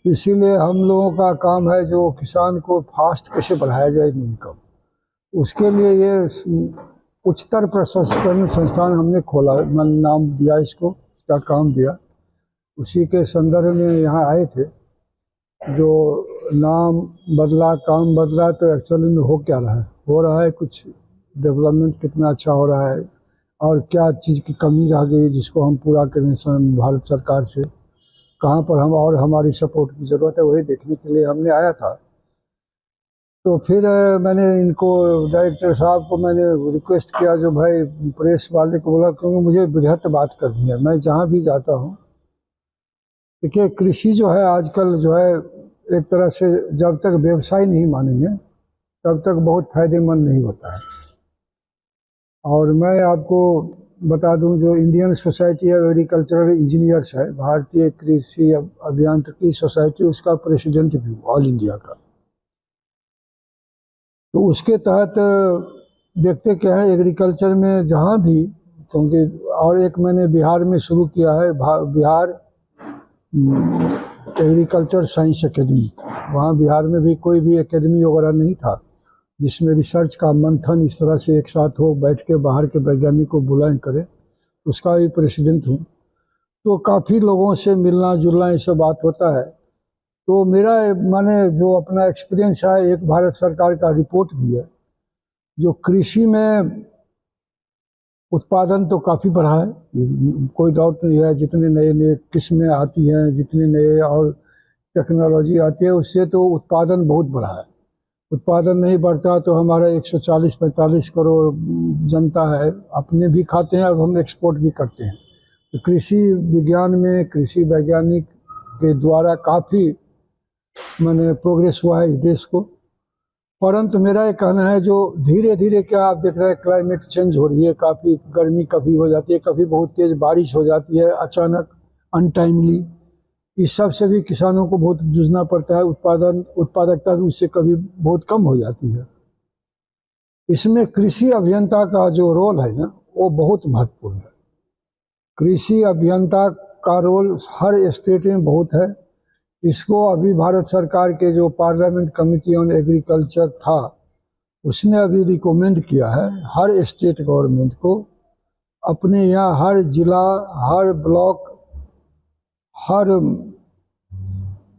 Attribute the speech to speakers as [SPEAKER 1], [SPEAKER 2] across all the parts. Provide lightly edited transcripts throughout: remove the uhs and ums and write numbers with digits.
[SPEAKER 1] इसीलिए हम लोगों का काम है जो किसान को फास्ट कैसे बढ़ाया जाए इनकम, उसके लिए ये उच्चतर प्रसंस्करण संस्थान हमने खोला, नाम दिया इसको, इसका काम दिया। उसी के संदर्भ में यहाँ आए थे। जो नाम बदला, काम बदला, तो एक्चुअली में हो क्या रहा है, हो रहा है कुछ डेवलपमेंट कितना अच्छा हो रहा है और क्या चीज़ की कमी रह गई जिसको हम पूरा करें भारत सरकार से, कहाँ पर हम और हमारी सपोर्ट की ज़रूरत है, वही देखने के लिए हमने आया था। तो फिर मैंने इनको, डायरेक्टर साहब को मैंने रिक्वेस्ट किया, जो भाई प्रेस वाले को बोला, क्योंकि मुझे बृहत बात करनी है। मैं जहाँ भी जाता हूँ, देखिए कृषि जो है आजकल जो है एक तरह से जब तक व्यवसाय नहीं मानेंगे तब तक बहुत फायदेमंद नहीं होता है। और मैं आपको बता दूं, जो Indian society of agricultural engineers है, भारतीय कृषि अभियांत्रिकी सोसाइटी, उसका प्रेसिडेंट भी ऑल इंडिया का। तो उसके तहत देखते क्या है एग्रीकल्चर में जहाँ भी, क्योंकि और एक मैंने बिहार में शुरू किया है, बिहार एग्रीकल्चर साइंस एकेडमी। वहाँ बिहार में भी कोई भी एकेडमी वगैरह नहीं था जिसमें रिसर्च का मंथन इस तरह से एक साथ हो, बैठ के बाहर के वैज्ञानिक को बुलाएं करें, उसका भी प्रेसिडेंट हूँ। तो काफ़ी लोगों से मिलना जुलना ये सब बात होता है। तो मेरा माने जो अपना एक्सपीरियंस है, एक भारत सरकार का रिपोर्ट भी है, जो कृषि में उत्पादन तो काफ़ी बढ़ा है, कोई डाउट नहीं है। जितने नए नए किस्में आती हैं, जितने नए और टेक्नोलॉजी आती है, उससे तो उत्पादन बहुत बढ़ा है। उत्पादन नहीं बढ़ता तो हमारा 140-45 करोड़ जनता है, अपने भी खाते हैं और हम एक्सपोर्ट भी करते हैं। तो कृषि विज्ञान में कृषि वैज्ञानिक के द्वारा काफ़ी मैंने प्रोग्रेस हुआ है इस देश को। परंतु मेरा ये कहना है, जो धीरे धीरे क्या आप देख रहे हैं, क्लाइमेट चेंज हो रही है, काफ़ी गर्मी कभी हो जाती है, कभी बहुत तेज़ बारिश हो जाती है अचानक, अनटाइमली। इस सब से भी किसानों को बहुत जूझना पड़ता है, उत्पादकता भी उससे कभी बहुत कम हो जाती है। इसमें कृषि अभियंता का जो रोल है ना, वो बहुत महत्वपूर्ण है। कृषि अभियंता का रोल हर स्टेट में बहुत है। इसको अभी भारत सरकार के जो पार्लियामेंट कमेटी ऑन एग्रीकल्चर था, उसने अभी रिकमेंड किया है हर स्टेट गवर्नमेंट को, अपने यहाँ हर जिला, हर ब्लॉक, हर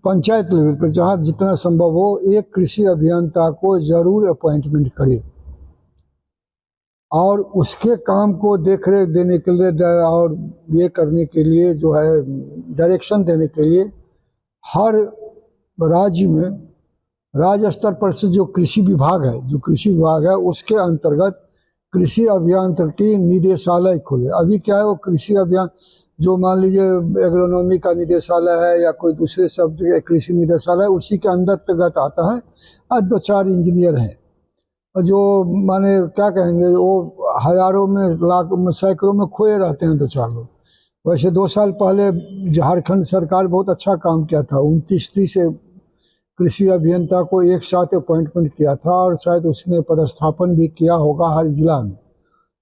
[SPEAKER 1] पंचायत लेवल पर जहाँ जितना संभव हो, एक कृषि अभियंता को जरूर अपॉइंटमेंट करे और उसके काम को देख रेख देने के लिए और ये करने के लिए जो है डायरेक्शन देने के लिए, हर राज्य में राज्य स्तर पर से जो कृषि विभाग है उसके अंतर्गत कृषि अभियांत्रिकी निदेशालय खोले। अभी क्या है, वो कृषि अभियान जो मान लीजिए एग्रोनॉमी का निदेशालय है या कोई दूसरे शब्द कृषि निदेशालय, उसी के अंतर्गत आता है। आज 2-4 इंजीनियर हैं जो माने क्या कहेंगे, वो हजारों में, लाख में, सैकड़ों में खोए रहते हैं 2-4 लोग। वैसे 2 साल पहले झारखंड सरकार बहुत अच्छा काम किया था, 29-30 कृषि अभियंता को एक साथ अपॉइंटमेंट किया था और शायद उसने पदस्थापन भी किया होगा हर जिला में।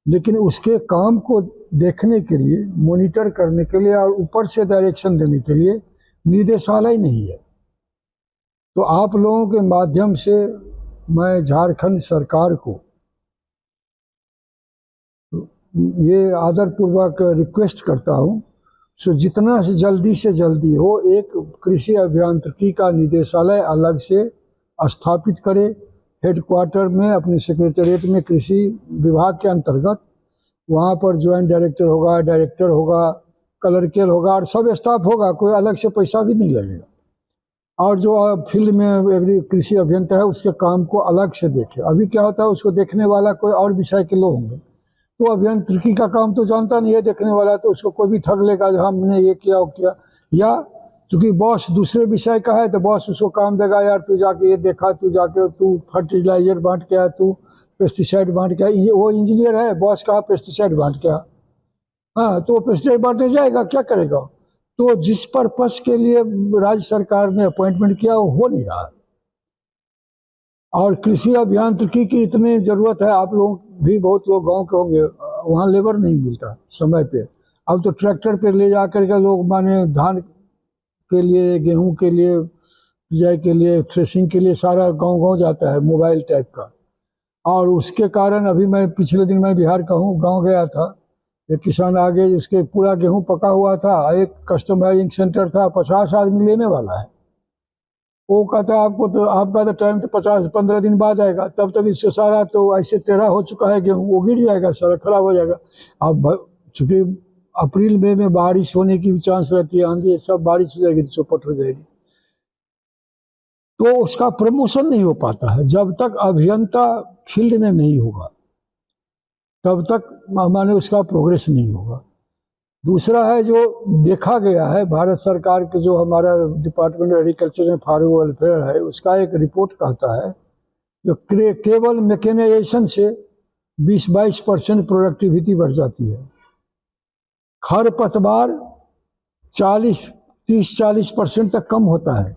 [SPEAKER 1] लेकिन उसके काम को देखने के लिए, मॉनिटर करने के लिए और ऊपर से डायरेक्शन देने के लिए निदेशालय नहीं है। तो आप लोगों के माध्यम से मैं झारखंड सरकार को ये आदरपूर्वक रिक्वेस्ट करता हूँ, सो जितना से जल्दी हो एक कृषि अभियांत्रिकी का निदेशालय अलग से स्थापित करे, हेडक्वार्टर में अपने सेक्रेटरीट में कृषि विभाग के अंतर्गत। वहाँ पर ज्वाइंट डायरेक्टर होगा, डायरेक्टर होगा, क्लर्कल होगा और सब स्टाफ होगा, कोई अलग से पैसा भी नहीं लगेगा। और जो फील्ड में कृषि अभियंता है उसके काम को अलग से देखे। अभी क्या होता है, उसको देखने वाला कोई और विषय के लोग होंगे, तो अभियांत्रिकी का काम तो जानता नहीं है देखने वाला, तो उसको कोई भी ठग लेगा जो हमने ये किया वो किया। या चूंकि बॉस दूसरे विषय का है तो बॉस उसको काम देगा, यार तू जाके ये देखा, तू फर्टिलाइजर बांट के आया, तू पेस्टिसाइड बांट के आया। वो इंजीनियर है, बॉस कहा पेस्टिसाइड बांट के आया, हाँ तो पेस्टिसाइड बांटने जाएगा, क्या करेगा? तो जिस पर्पस के लिए राज्य सरकार ने अपॉइंटमेंट किया वो हो नहीं रहा। और कृषि अभियांत्रिकी की इतनी जरूरत है, आप लोग भी बहुत लोग गांव के होंगे, वहाँ लेबर नहीं मिलता समय पे। अब तो ट्रैक्टर पे ले जा करके लोग माने धान के लिए, गेहूं के लिए, बिजाई के लिए, थ्रेसिंग के लिए सारा गांव-गांव जाता है मोबाइल टाइप का। और उसके कारण अभी मैं पिछले दिन मैं बिहार का हूँ, गाँव गया था, एक किसान आगे उसके पूरा गेहूं पका हुआ था, एक कस्टमाइजिंग सेंटर था, 50 आदमी लेने वाला है। वो कहता है आपको तो आपका तो टाइम तो 50-15 दिन बाद आएगा, तब तक इससे सारा तो ऐसे टेढ़ा हो चुका है गेहूँ, वो गिर जाएगा, सारा खराब हो जाएगा। अब चूंकि अप्रैल मई में बारिश होने की भी चांस रहती है, आंधी सब बारिश हो जाएगी तो चौपट हो जाएगी, तो उसका प्रमोशन नहीं हो पाता है। जब तक अभियंता फील्ड में नहीं होगा तब तक माने उसका प्रोग्रेस नहीं होगा। दूसरा है जो देखा गया है, भारत सरकार के जो हमारा department agriculture and farm welfare है, उसका एक रिपोर्ट कहता है जो केवल मैकेनाइजेशन से 20-22% प्रोडक्टिविटी बढ़ जाती है। खरपतवार 30-40% तक कम होता है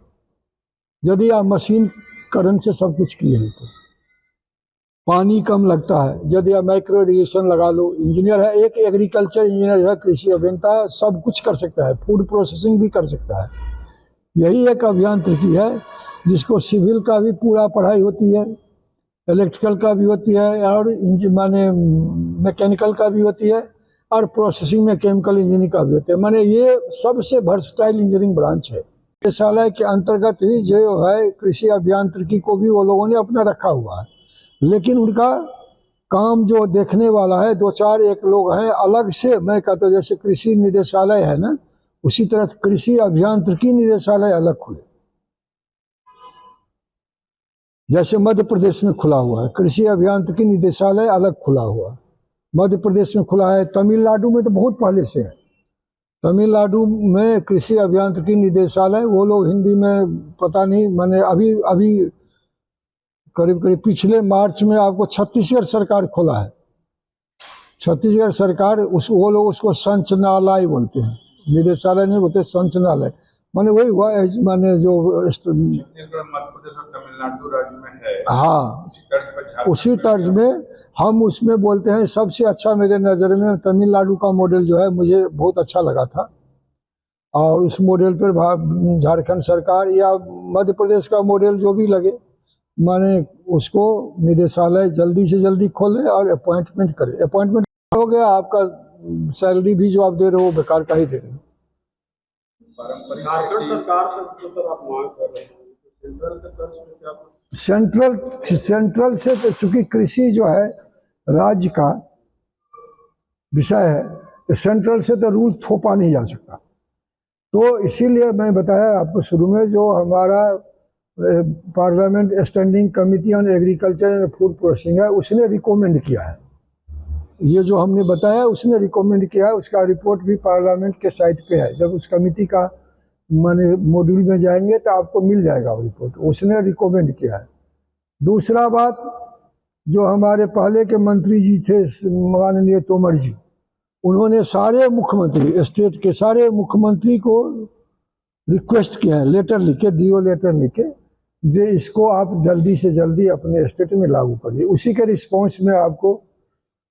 [SPEAKER 1] यदि आप मशीनीकरण से सब कुछ किए हैं तो। पानी कम लगता है यदि आप माइक्रो इरिगेशन लगा लो। इंजीनियर है, एक एग्रीकल्चर इंजीनियर है, कृषि अभियंता सब कुछ कर सकता है, फूड प्रोसेसिंग भी कर सकता है। यही एक अभियांत्रिकी है जिसको सिविल का भी पूरा पढ़ाई होती है, इलेक्ट्रिकल का भी होती है, और माने मैकेनिकल का भी होती है, और प्रोसेसिंग में केमिकल इंजीनियरिंग का भी होता है। माने ये सबसे वर्सटाइल इंजीनियरिंग ब्रांच है। निदेशालय के अंतर्गत ही जो है कृषि अभियांत्रिकी को भी वो लोगों ने अपना रखा हुआ है, लेकिन उनका काम जो देखने वाला है 2-4 एक लोग हैं अलग से। मैं कहता हूँ जैसे कृषि निदेशालय है ना, उसी तरह कृषि अभियांत्रिकी निदेशालय अलग खुले, जैसे मध्य प्रदेश में खुला हुआ है कृषि अभियांत्रिकी निदेशालय अलग खुला हुआ है, मध्य प्रदेश में खुला है। तमिलनाडु में तो बहुत पहले से है, तमिलनाडु में कृषि अभियांत्रिकी निदेशालय, वो लोग हिंदी में पता नहीं, मैंने अभी करीब पिछले मार्च में आपको छत्तीसगढ़ सरकार खोला है। छत्तीसगढ़ सरकार वो लोग उसको संचालय बोलते हैं, निदेशालय नहीं बोलते, संचालय। माने वही हुआ, माने जो
[SPEAKER 2] छत्तीसगढ़ मध्य प्रदेश और तमिलनाडु राज्य में है,
[SPEAKER 1] हाँ उसी तर्ज में हम उसमें बोलते हैं। सबसे अच्छा मेरे नज़र में तमिलनाडु का मॉडल जो है मुझे बहुत अच्छा लगा था, और उस मॉडल पर झारखंड सरकार या मध्य प्रदेश का मॉडल जो भी लगे, माने उसको निदेशालय जल्दी से जल्दी खोले और अपॉइंटमेंट करे। अपॉइंटमेंट हो गया, आपका सैलरी भी जो आप दे रहे हो बेकार का ही दे रहे हो।
[SPEAKER 2] झारखंड सरकार से तो सर आप मांग कर रहे हैं, सेंट्रल के तरफ से क्या कुछ?
[SPEAKER 1] सेंट्रल से तो चूंकि कृषि जो है राज्य का विषय है, तो सेंट्रल से तो रूल थोपा नहीं जा सकता। तो इसीलिए मैं बताया आपको शुरू में, जो हमारा parliament standing committee on agriculture and food processing है, उसने रिकमेंड किया है। ये जो हमने बताया उसने रिकमेंड किया है, उसका रिपोर्ट भी पार्लियामेंट के साइट पे है। जब उस कमेटी का माने मॉड्यूल में जाएंगे तो आपको मिल जाएगा वो रिपोर्ट, उसने रिकमेंड किया है। दूसरा बात, जो हमारे पहले के मंत्री जी थे माननीय तोमर जी, उन्होंने सारे मुख्यमंत्री, स्टेट के सारे मुख्यमंत्री को रिक्वेस्ट किया है, लेटर लिखे, डीओ लेटर लिखे, जो इसको आप जल्दी से जल्दी अपने स्टेट में लागू करिए। उसी के रिस्पॉन्स में आपको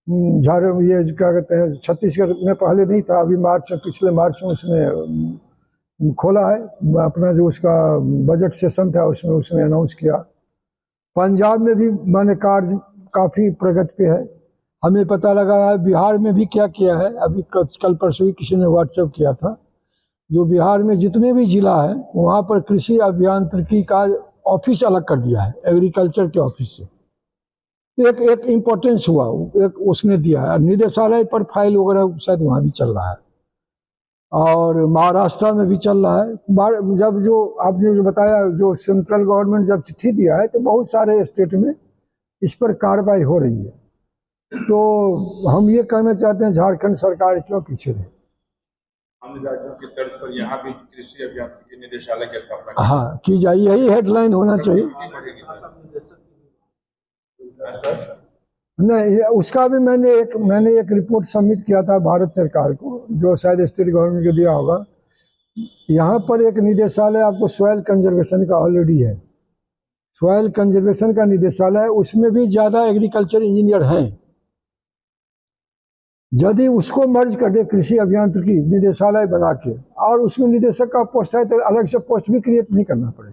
[SPEAKER 1] ये क्या कहते हैं, छत्तीसगढ़ में पहले नहीं था, अभी पिछले मार्च में उसने खोला है अपना, जो उसका बजट सेशन था उसमें उसने अनाउंस किया। पंजाब में भी माने कार्य काफ़ी प्रगति पे है। हमें पता लगा है बिहार में भी क्या किया है, अभी कल परसों ही किसी ने व्हाट्सएप किया था, जो बिहार में जितने भी जिला है वहाँ पर कृषि अभियांत्रिकी का ऑफिस अलग कर दिया है एग्रीकल्चर के ऑफिस से। एक इम्पोर्टेंस हुआ, एक उसने दिया है। निदेशालय पर फाइल वगैरह शायद वहाँ भी चल रहा है, और महाराष्ट्र में भी चल रहा है। जब जो आपने जो बताया, जो सेंट्रल गवर्नमेंट जब चिट्ठी दिया है तो बहुत सारे स्टेट में इस पर कार्रवाई हो रही है। तो हम ये कहना चाहते हैं झारखंड सरकार क्यों पीछे रहे।
[SPEAKER 2] अन्य राज्यों की तर्ज पर यहाँ भी कृषि अभियांत्रिकी निदेशालय की स्थापना
[SPEAKER 1] हाँ की जाए, यही हेडलाइन होना चाहिए। नहीं, उसका भी मैंने एक रिपोर्ट सबमिट किया था भारत सरकार को, जो शायद स्टेट गवर्नमेंट को दिया होगा। यहाँ पर एक निदेशालय आपको सॉइल कंजर्वेशन का ऑलरेडी है, सॉइल कंजर्वेशन का निदेशालय, उसमें भी ज़्यादा एग्रीकल्चर इंजीनियर हैं। यदि उसको मर्ज कर दे कृषि अभियांत्रिकी निदेशालय बना के और उसमें निदेशक का पोस्ट है तो अलग से पोस्ट भी क्रिएट नहीं करना पड़ेगा।